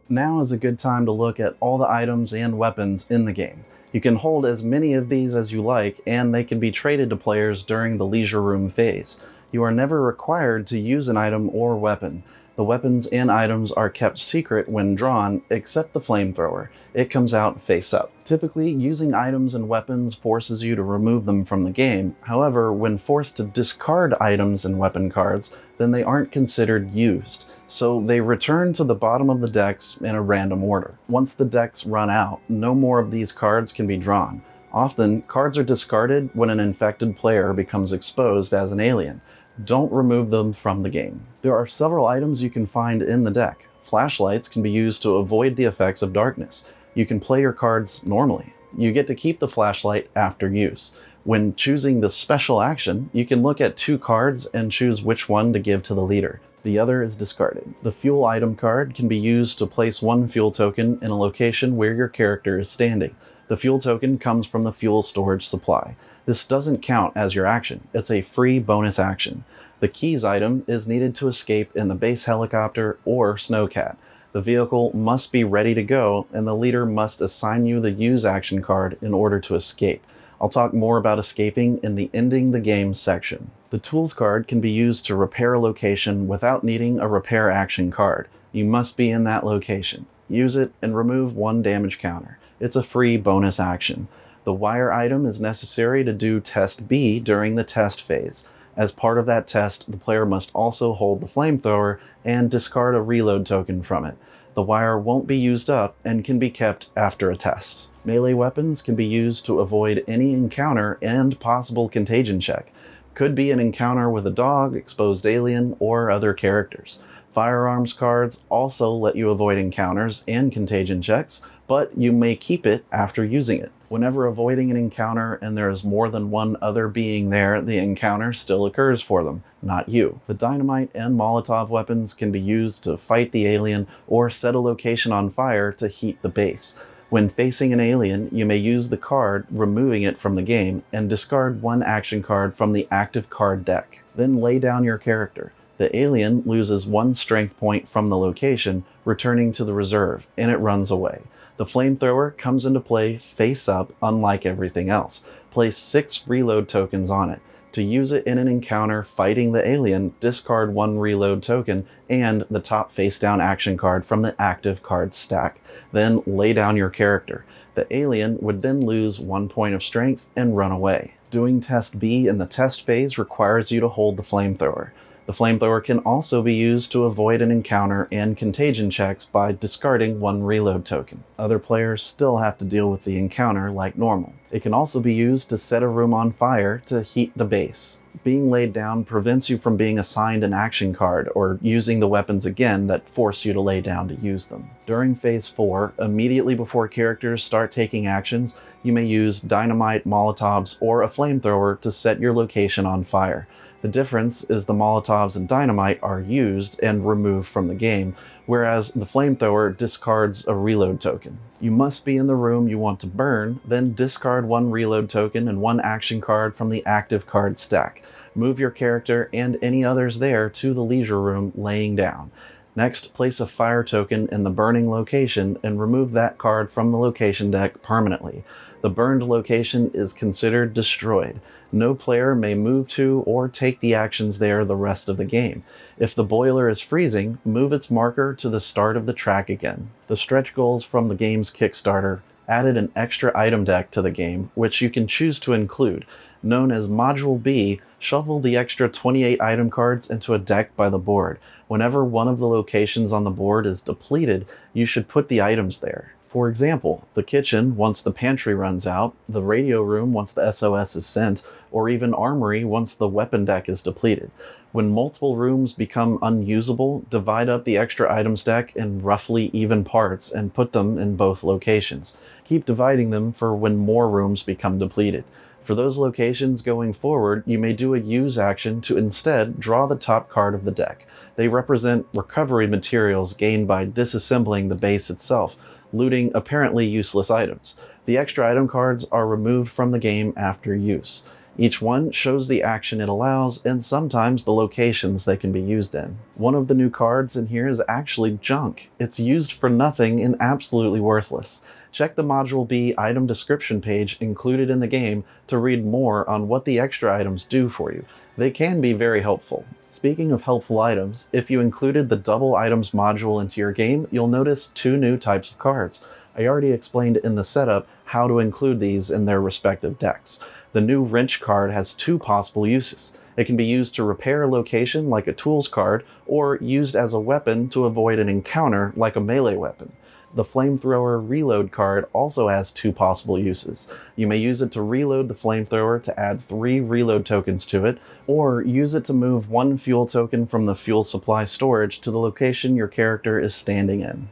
Now is a good time to look at all the items and weapons in the game. You can hold as many of these as you like, and they can be traded to players during the leisure room phase. You are never required to use an item or weapon. The weapons and items are kept secret when drawn, except the flamethrower. It comes out face up. Typically, using items and weapons forces you to remove them from the game. However, when forced to discard items and weapon cards, then they aren't considered used, so they return to the bottom of the decks in a random order. Once the decks run out, no more of these cards can be drawn. Often, cards are discarded when an infected player becomes exposed as an alien. Don't remove them from the game. There are several items you can find in the deck. Flashlights can be used to avoid the effects of darkness. You can play your cards normally. You get to keep the flashlight after use. When choosing the special action, you can look at 2 cards and choose which one to give to the leader. The other is discarded. The fuel item card can be used to place 1 fuel token in a location where your character is standing. The fuel token comes from the fuel storage supply. This doesn't count as your action. It's a free bonus action. The keys item is needed to escape in the base helicopter or snowcat. The vehicle must be ready to go, and the leader must assign you the use action card in order to escape. I'll talk more about escaping in the ending the game section. The tools card can be used to repair a location without needing a repair action card. You must be in that location. Use it and remove 1 damage counter. It's a free bonus action. The wire item is necessary to do Test B during the test phase. As part of that test, the player must also hold the flamethrower and discard a reload token from it. The wire won't be used up and can be kept after a test. Melee weapons can be used to avoid any encounter and possible contagion check. Could be an encounter with a dog, exposed alien, or other characters. Firearms cards also let you avoid encounters and contagion checks, but you may keep it after using it. Whenever avoiding an encounter and there is more than 1 other being there, the encounter still occurs for them, not you. The dynamite and Molotov weapons can be used to fight the alien or set a location on fire to heat the base. When facing an alien, you may use the card, removing it from the game, and discard 1 action card from the active card deck. Then lay down your character. The alien loses 1 strength point from the location, returning to the reserve, and it runs away. The flamethrower comes into play face up, unlike everything else. Place 6 reload tokens on it. To use it in an encounter fighting the alien, discard 1 reload token and the top face down action card from the active card stack. Then lay down your character. The alien would then lose 1 point of strength and run away. Doing Test B in the test phase requires you to hold the flamethrower. The flamethrower can also be used to avoid an encounter and contagion checks by discarding 1 reload token. Other players still have to deal with the encounter like normal. It can also be used to set a room on fire to heat the base. Being laid down prevents you from being assigned an action card or using the weapons again that force you to lay down to use them. During Phase 4, immediately before characters start taking actions, you may use dynamite, Molotovs, or a flamethrower to set your location on fire. The difference is the Molotovs and dynamite are used and removed from the game, whereas the flamethrower discards a reload token. You must be in the room you want to burn, then discard 1 reload token and 1 action card from the active card stack. Move your character and any others there to the leisure room laying down. Next, place a fire token in the burning location and remove that card from the location deck permanently. The burned location is considered destroyed. No player may move to or take the actions there the rest of the game. If the boiler is freezing, move its marker to the start of the track again. The stretch goals from the game's Kickstarter added an extra item deck to the game, which you can choose to include. Known as Module B, shuffle the extra 28 item cards into a deck by the board. Whenever one of the locations on the board is depleted, you should put the items there. For example, the kitchen once the pantry runs out, the radio room once the SOS is sent, or even armory once the weapon deck is depleted. When multiple rooms become unusable, divide up the extra items deck in roughly even parts and put them in both locations. Keep dividing them for when more rooms become depleted. For those locations going forward, you may do a use action to instead draw the top card of the deck. They represent recovery materials gained by disassembling the base itself, looting apparently useless items. The extra item cards are removed from the game after use. Each one shows the action it allows and sometimes the locations they can be used in. One of the new cards in here is actually junk. It's used for nothing and absolutely worthless. Check the Module B item description page included in the game to read more on what the extra items do for you. They can be very helpful. Speaking of helpful items, if you included the double items module into your game, you'll notice two new types of cards. I already explained in the setup how to include these in their respective decks. The new wrench card has two possible uses. It can be used to repair a location like a tools card, or used as a weapon to avoid an encounter like a melee weapon. The flamethrower reload card also has two possible uses. You may use it to reload the flamethrower to add 3 reload tokens to it, or use it to move 1 fuel token from the fuel supply storage to the location your character is standing in.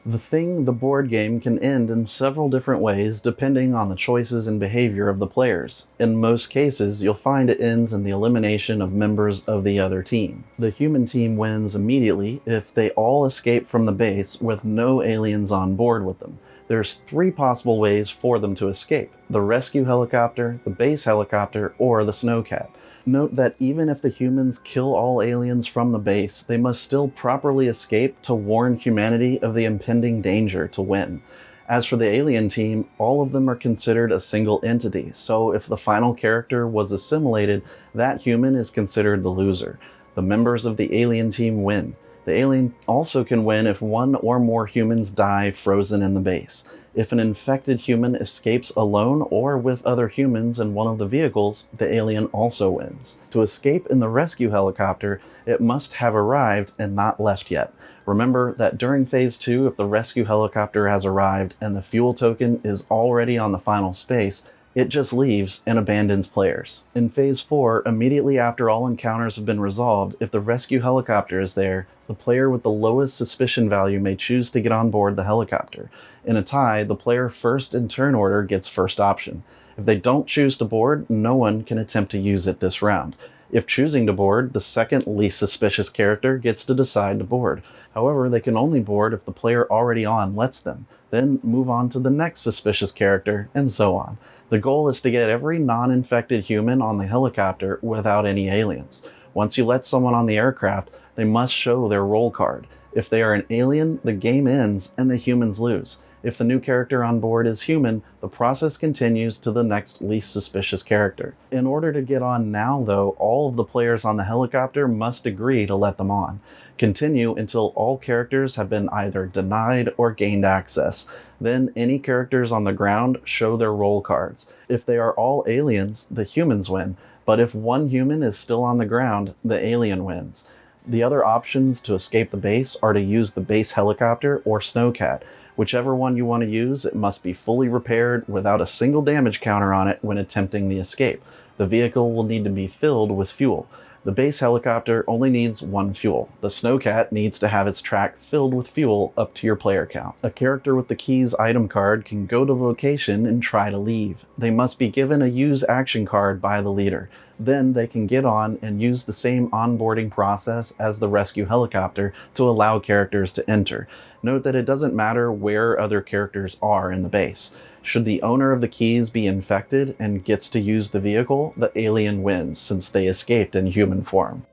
The board game can end in several different ways depending on the choices and behavior of the players. In most cases, you'll find it ends in the elimination of members of the other team. The human team wins immediately if they all escape from the base with no aliens on board with them. There's 3 possible ways for them to escape: the rescue helicopter, the base helicopter, or the snowcat. Note that even if the humans kill all aliens from the base, they must still properly escape to warn humanity of the impending danger to win. As for the alien team, all of them are considered a single entity, so if the final character was assimilated, that human is considered the loser. The members of the alien team win. The alien also can win if 1 or more humans die frozen in the base. If an infected human escapes alone or with other humans in one of the vehicles, the alien also wins. To escape in the rescue helicopter, it must have arrived and not left yet. Remember that during Phase 2, if the rescue helicopter has arrived and the fuel token is already on the final space, it just leaves and abandons players. In Phase 4, immediately after all encounters have been resolved, if the rescue helicopter is there, the player with the lowest suspicion value may choose to get on board the helicopter. In a tie, the player first in turn order gets first option. If they don't choose to board, no one can attempt to use it this round. If choosing to board, the second least suspicious character gets to decide to board. However, they can only board if the player already on lets them, then move on to the next suspicious character, and so on. The goal is to get every non-infected human on the helicopter without any aliens. Once you let someone on the aircraft, they must show their roll card. If they are an alien, the game ends and the humans lose. If the new character on board is human, the process continues to the next least suspicious character. In order to get on now, though, all of the players on the helicopter must agree to let them on. Continue until all characters have been either denied or gained access. Then any characters on the ground show their roll cards. If they are all aliens, the humans win, but if 1 human is still on the ground, the alien wins. The other options to escape the base are to use the base helicopter or snowcat. Whichever one you want to use, it must be fully repaired without a single damage counter on it when attempting the escape. The vehicle will need to be filled with fuel. The base helicopter only needs 1 fuel. The snowcat needs to have its track filled with fuel up to your player count. A character with the keys item card can go to the location and try to leave. They must be given a use action card by the leader. Then they can get on and use the same onboarding process as the rescue helicopter to allow characters to enter. Note that it doesn't matter where other characters are in the base. Should the owner of the keys be infected and gets to use the vehicle, the alien wins since they escaped in human form.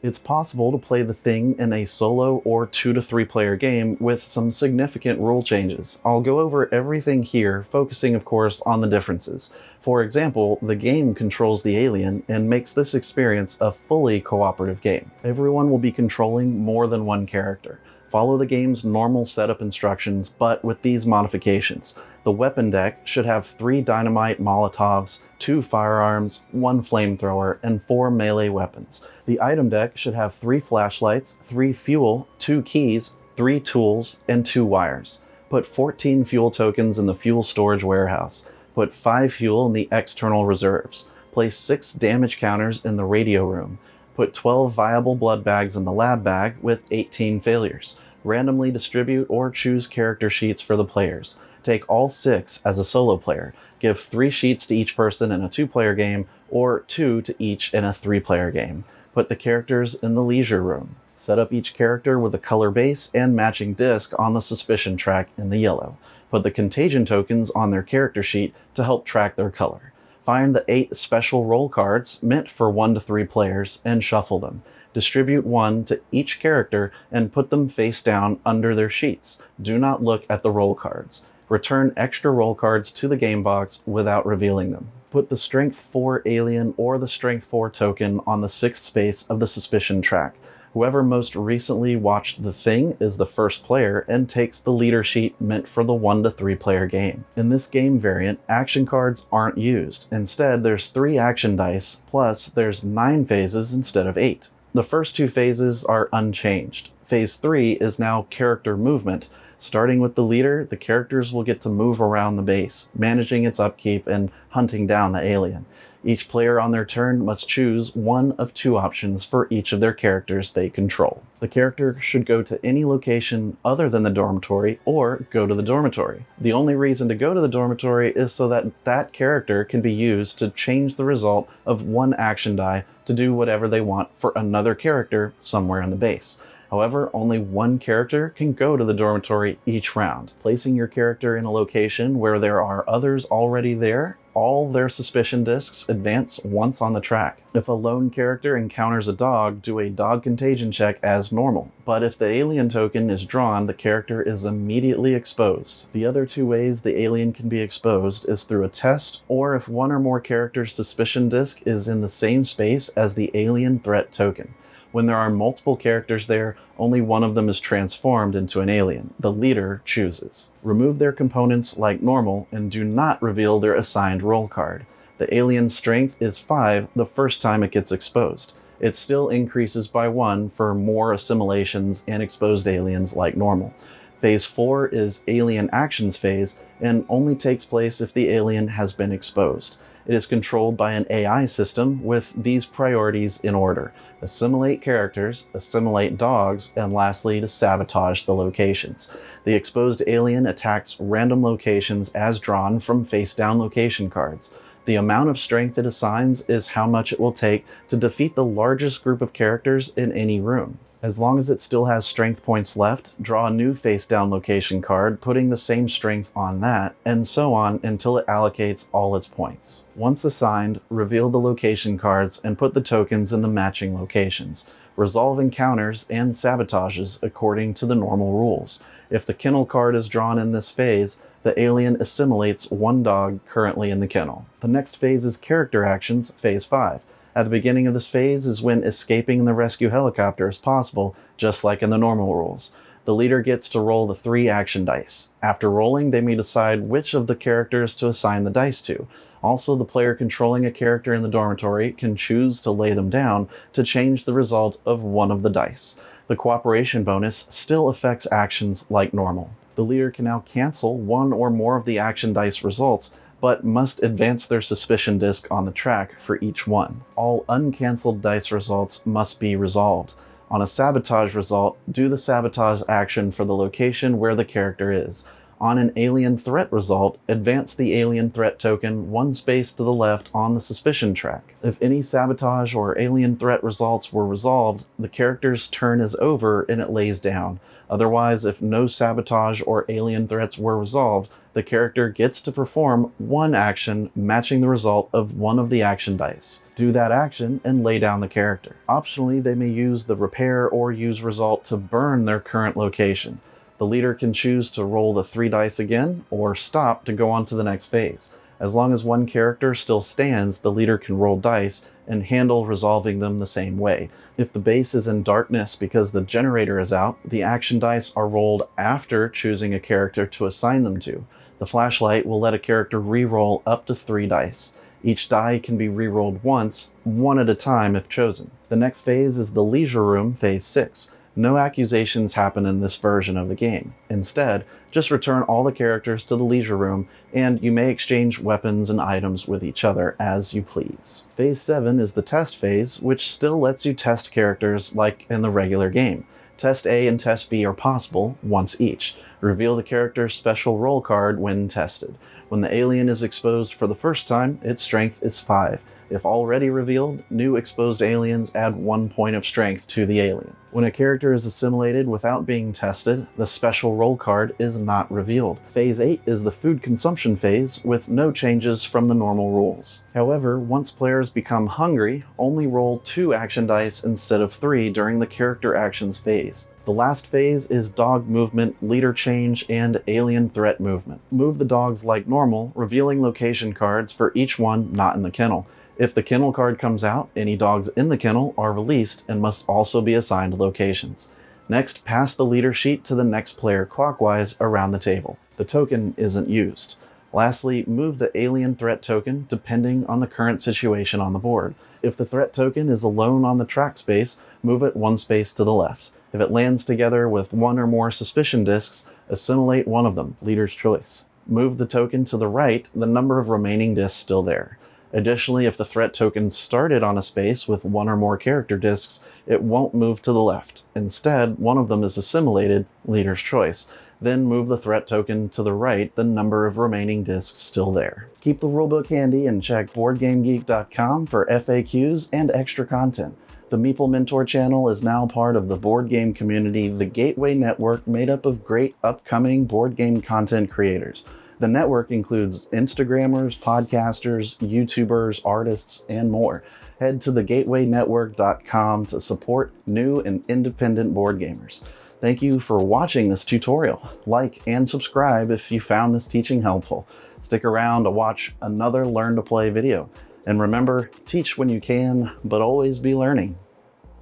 It's possible to play the thing in a solo or 2 to 3 player game with some significant rule changes. I'll go over everything here, focusing of course on the differences. For example, the game controls the alien and makes this experience a fully cooperative game. Everyone will be controlling more than 1 character. Follow the game's normal setup instructions, but with these modifications. The weapon deck should have 3 dynamite Molotovs, 2 firearms, 1 flamethrower, and 4 melee weapons. The item deck should have 3 flashlights, 3 fuel, 2 keys, 3 tools, and 2 wires. Put 14 fuel tokens in the fuel storage warehouse. Put 5 fuel in the external reserves. Place 6 damage counters in the radio room. Put 12 viable blood bags in the lab bag with 18 failures. Randomly distribute or choose character sheets for the players. Take all 6 as a solo player. Give 3 sheets to each person in a 2-player game, or 2 to each in a 3-player game. Put the characters in the leisure room. Set up each character with a color base and matching disc on the suspicion track in the yellow. Put the contagion tokens on their character sheet to help track their color. Find the 8 special roll cards meant for 1 to 3 players and shuffle them. Distribute 1 to each character and put them face down under their sheets. Do not look at the roll cards. Return extra roll cards to the game box without revealing them. Put the Strength 4 alien or the Strength 4 token on the 6th space of the suspicion track. Whoever most recently watched The Thing is the first player and takes the leader sheet meant for the 1 to 3 player game. In this game variant, action cards aren't used. Instead, there's 3 action dice, plus there's 9 phases instead of 8. The first 2 phases are unchanged. Phase 3 is now character movement. Starting with the leader, the characters will get to move around the base, managing its upkeep and hunting down the alien. Each player on their turn must choose one of 2 options for each of their characters they control. The character should go to any location other than the dormitory or go to the dormitory. The only reason to go to the dormitory is so that that character can be used to change the result of one action die to do whatever they want for another character somewhere in the base. However, only one character can go to the dormitory each round. Placing your character in a location where there are others already there, all their suspicion discs advance once on the track. If a lone character encounters a dog, do a dog contagion check as normal. But if the alien token is drawn, the character is immediately exposed. The other 2 ways the alien can be exposed is through a test, or if one or more characters' suspicion disc is in the same space as the alien threat token. When there are multiple characters there, only one of them is transformed into an alien. The leader chooses. Remove their components like normal and do not reveal their assigned roll card. The alien's strength is 5 the first time it gets exposed. It still increases by 1 for more assimilations and exposed aliens like normal. Phase 4 is Alien Actions phase and only takes place if the alien has been exposed. It is controlled by an AI system with these priorities in order: assimilate characters, assimilate dogs, and lastly, to sabotage the locations. The exposed alien attacks random locations as drawn from face-down location cards. The amount of strength it assigns is how much it will take to defeat the largest group of characters in any room. As long as it still has strength points left, draw a new face-down location card, putting the same strength on that, and so on until it allocates all its points. Once assigned, reveal the location cards and put the tokens in the matching locations. Resolve encounters and sabotages according to the normal rules. If the kennel card is drawn in this phase, the alien assimilates 1 dog currently in the kennel. The next phase is Character Actions, Phase 5. At the beginning of this phase is when escaping in the rescue helicopter is possible, just like in the normal rules. The leader gets to roll the 3 action dice. After rolling, they may decide which of the characters to assign the dice to. Also, the player controlling a character in the dormitory can choose to lay them down to change the result of one of the dice. The cooperation bonus still affects actions like normal. The leader can now cancel 1 or more of the action dice results, but must advance their suspicion disc on the track for each one. All uncancelled dice results must be resolved. On a sabotage result, do the sabotage action for the location where the character is. On an alien threat result, advance the alien threat token 1 space to the left on the suspicion track. If any sabotage or alien threat results were resolved, the character's turn is over and it lays down. Otherwise, if no sabotage or alien threats were resolved, the character gets to perform 1 action matching the result of 1 of the action dice. Do that action and lay down the character. Optionally, they may use the repair or use result to burn their current location. The leader can choose to roll the 3 dice again or stop to go on to the next phase. As long as 1 character still stands, the leader can roll dice and handle resolving them the same way. If the base is in darkness because the generator is out, the action dice are rolled after choosing a character to assign them to. The flashlight will let a character re-roll up to 3 dice. Each die can be re-rolled once, 1 at a time if chosen. The next phase is the Leisure Room, Phase 6. No accusations happen in this version of the game. Instead, just return all the characters to the Leisure Room, and you may exchange weapons and items with each other as you please. Phase 7 is the Test phase, which still lets you test characters like in the regular game. Test A and Test B are possible, once each. Reveal the character's special roll card when tested. When the alien is exposed for the first time, its strength is 5. If already revealed, new exposed aliens add 1 point of strength to the alien. When a character is assimilated without being tested, the special roll card is not revealed. Phase 8 is the food consumption phase, with no changes from the normal rules. However, once players become hungry, only roll 2 action dice instead of 3 during the character actions phase. The last phase is dog movement, leader change, and alien threat movement. Move the dogs like normal, revealing location cards for each one not in the kennel. If the kennel card comes out, any dogs in the kennel are released and must also be assigned locations. Next, pass the leader sheet to the next player clockwise around the table. The token isn't used. Lastly, move the alien threat token depending on the current situation on the board. If the threat token is alone on the track space, move it one space to the left. If it lands together with one or more suspicion discs, assimilate one of them, leader's choice. Move the token to the right, the number of remaining discs still there. Additionally, if the threat token started on a space with one or more character discs, it won't move to the left. Instead, one of them is assimilated, leader's choice. Then move the threat token to the right, the number of remaining discs still there. Keep the rulebook handy and check BoardGameGeek.com for FAQs and extra content. The Meeple Mentor channel is now part of the board game community, the Gateway Network, made up of great upcoming board game content creators. The network includes Instagrammers, podcasters, YouTubers, artists, and more. Head to thegatewaynetwork.com to support new and independent board gamers. Thank you for watching this tutorial. Like and subscribe if you found this teaching helpful. Stick around to watch another Learn to Play video. And remember, teach when you can, but always be learning.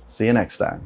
See you next time.